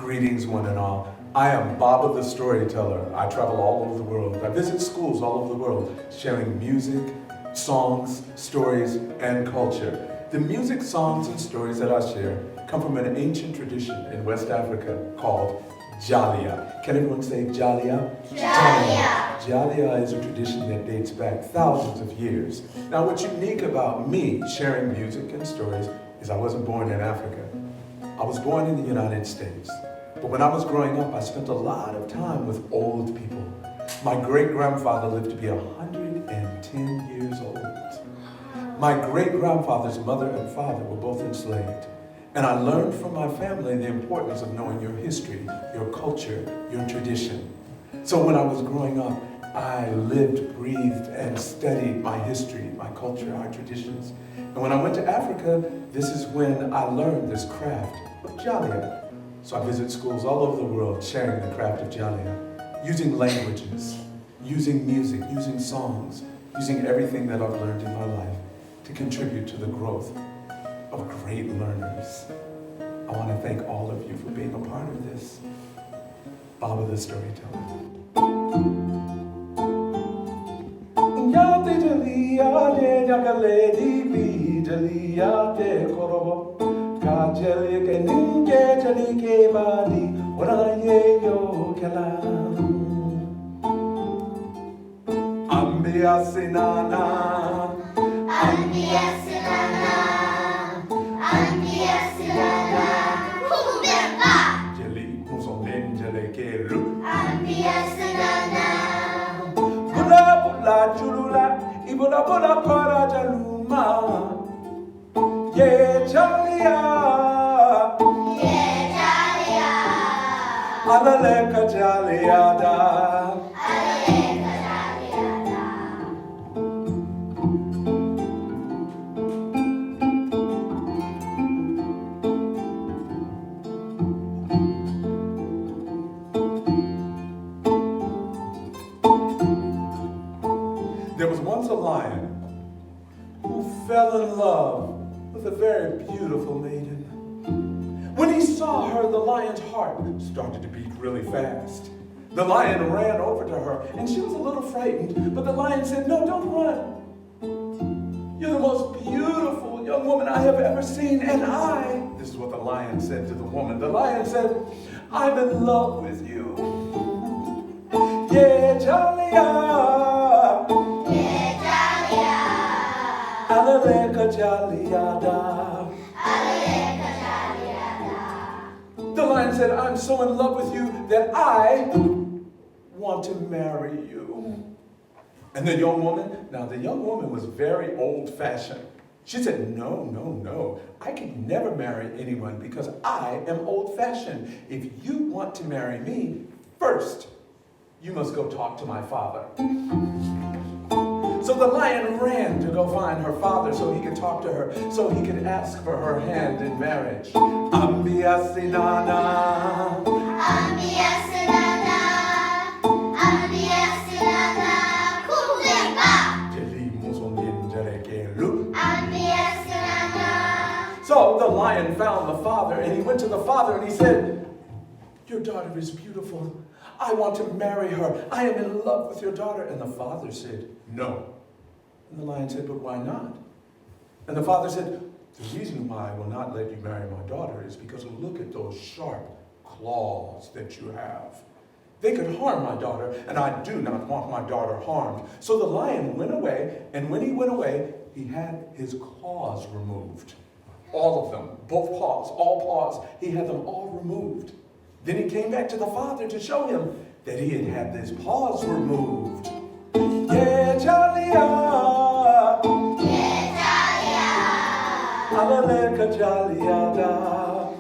Greetings, one and all. I am Baba the Storyteller. I travel all over the world. I visit schools all over the world, sharing music, songs, stories, and culture. The music, songs, and stories that I share come from an ancient tradition in West Africa called Jalia. Can everyone say Jalia? Jalia. Jalia is a tradition that dates back thousands of years. Now, what's unique about me sharing music and stories is I wasn't born in Africa. I was born in the United States. But when I was growing up, I spent a lot of time with old people. My great-grandfather lived to be 110 years old. My great-grandfather's mother and father were both enslaved. And I learned from my family the importance of knowing your history, your culture, your tradition. So when I was growing up, I lived, breathed, and studied my history, my culture, our traditions. And when I went to Africa, this is when I learned this craft of Jalia. So I visit schools all over the world sharing the craft of Jalia, using languages, using music, using songs, using everything that I've learned in my life to contribute to the growth of great learners. I want to thank all of you for being a part of this. Baba the Storyteller. Jalia ke ninje jali ke badi ora ye yo kalam Ambia sinana Kubemba Jali musomen jale ke lu Ambia sinana Bula bula chulula ibula bula para jaluma Ye Jalia Alaleka Jalia da There was once a lion who fell in love with a very beautiful maiden. When he saw her, the lion's heart started to beat really fast. The lion ran over to her, and she was a little frightened, but the lion said, "No, don't run. You're the most beautiful young woman I have ever seen, and this is what the lion said to the woman. The lion said, I'm in love with you. Yeah, Jalia. Yeah, Jalia. Alaleka Jalia da. The lion said, I'm so in love with you that I want to marry you. And the young woman was very old-fashioned. She said, no, I can never marry anyone because I am old-fashioned. If you want to marry me, first, you must go talk to my father. So the lion ran to go find her father so he could talk to her, so he could ask for her hand in marriage. Ambia sinana. Ambia sinana. Ambia sinana. Kubemba. Jali musomin jale ke lu. Ambia sinana. So the lion found the father, and he went to the father and he said, your daughter is beautiful. I want to marry her. I am in love with your daughter. And the father said, no. And the lion said, but why not? And the father said, the reason why I will not let you marry my daughter is because look at those sharp claws that you have. They could harm my daughter, and I do not want my daughter harmed. So the lion went away, and when he went away, he had his claws removed. All of them, both paws, all paws, he had them all removed. Then he came back to the father to show him that he had had his paws removed. Yeah, Jalia. Yeah, Jalia. Alaleka Jalia da.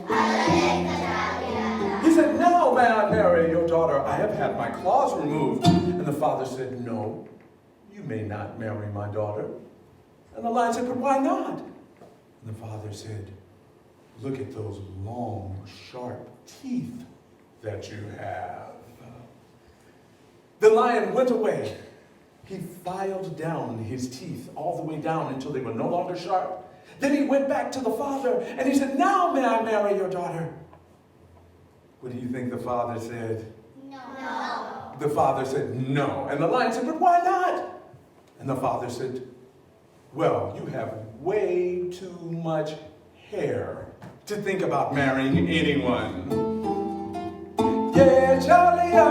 Alaleka Jalia. He said, now may I marry your daughter? I have had my claws removed. And the father said, no, you may not marry my daughter. And the lion said, but why not? And the father said, look at those long, sharp teeth that you have. The lion went away. He filed down his teeth all the way down until they were no longer sharp. Then he went back to the father and he said, now may I marry your daughter? What do you think the father said? No. The father said, no. And the lion said, but why not? And the father said, well, you have way too much hair to think about marrying anyone. Yeah, Jalia.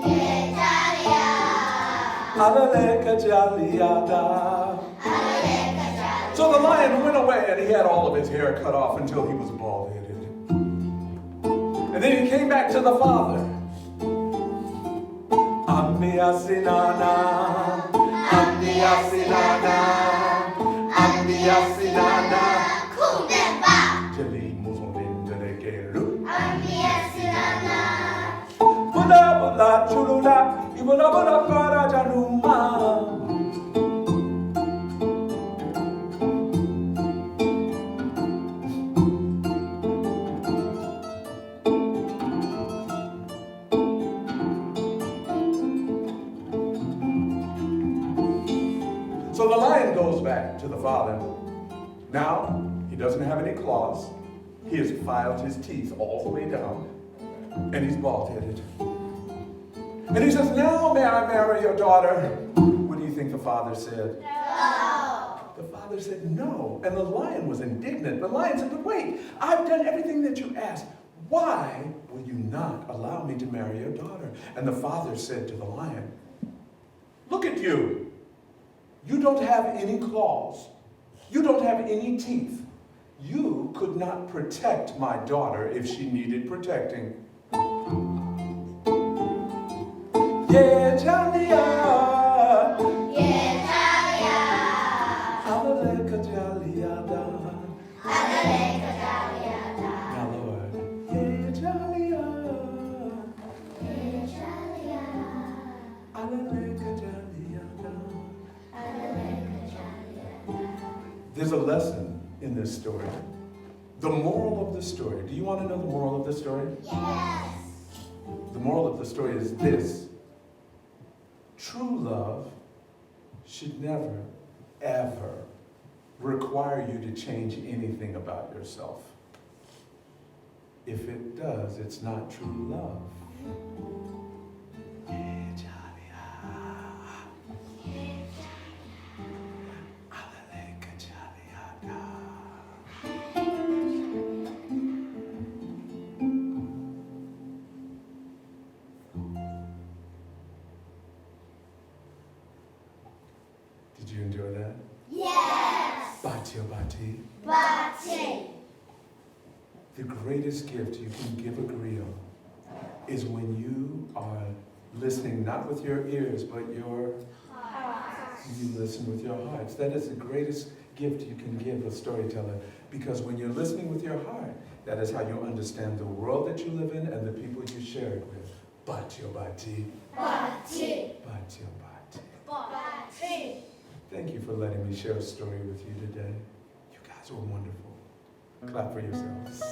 Yeah, Jalia. Alaleka Jalia da. Alaleka Jalia. So the lion went away and he had all of his hair cut off until he was bald-headed. And then he came back to the father. Ambia sinana, ambia sinana, ambia sinana. Kundemba. Jali muzondin jalekelu. Ambia sinana. Bula bula chulula, ibula bula para januma. So the lion goes back to the father. Now, he doesn't have any claws. He has filed his teeth all the way down, and he's bald-headed. And he says, now may I marry your daughter? What do you think the father said? No. The father said no, and the lion was indignant. The lion said, but wait, I've done everything that you asked. Why will you not allow me to marry your daughter? And the father said to the lion, look at you. You don't have any claws. You don't have any teeth. You could not protect my daughter if she needed protecting. Yeah, Jalia. Yeah, Jalia. Alaleka Jalia da. Alaleka Jalia. Now, Lord. Yeah, Jalia. Yeah, Jalia. Alaleka Jalia da. Alaleka Jalia. There's a lesson in this story. The moral of the story. Do you want to know the moral of the story? Yes. The moral of the story is this. True love should never, ever require you to change anything about yourself. If it does, it's not true love. Yeah, Jalia. Alaleka Jalia da. Did you enjoy that? Yes. Batio Bati. Bati. The greatest gift you can give a griot is when you are listening not with your ears, but you listen with your hearts. That is the greatest gift you can give a storyteller, because when you're listening with your heart, that is how you understand the world that you live in and the people you share it with. Batio Bati. Bati. Batio Bati. Bati. Thank you for letting me share a story with you today. You guys were wonderful. Clap for yourselves.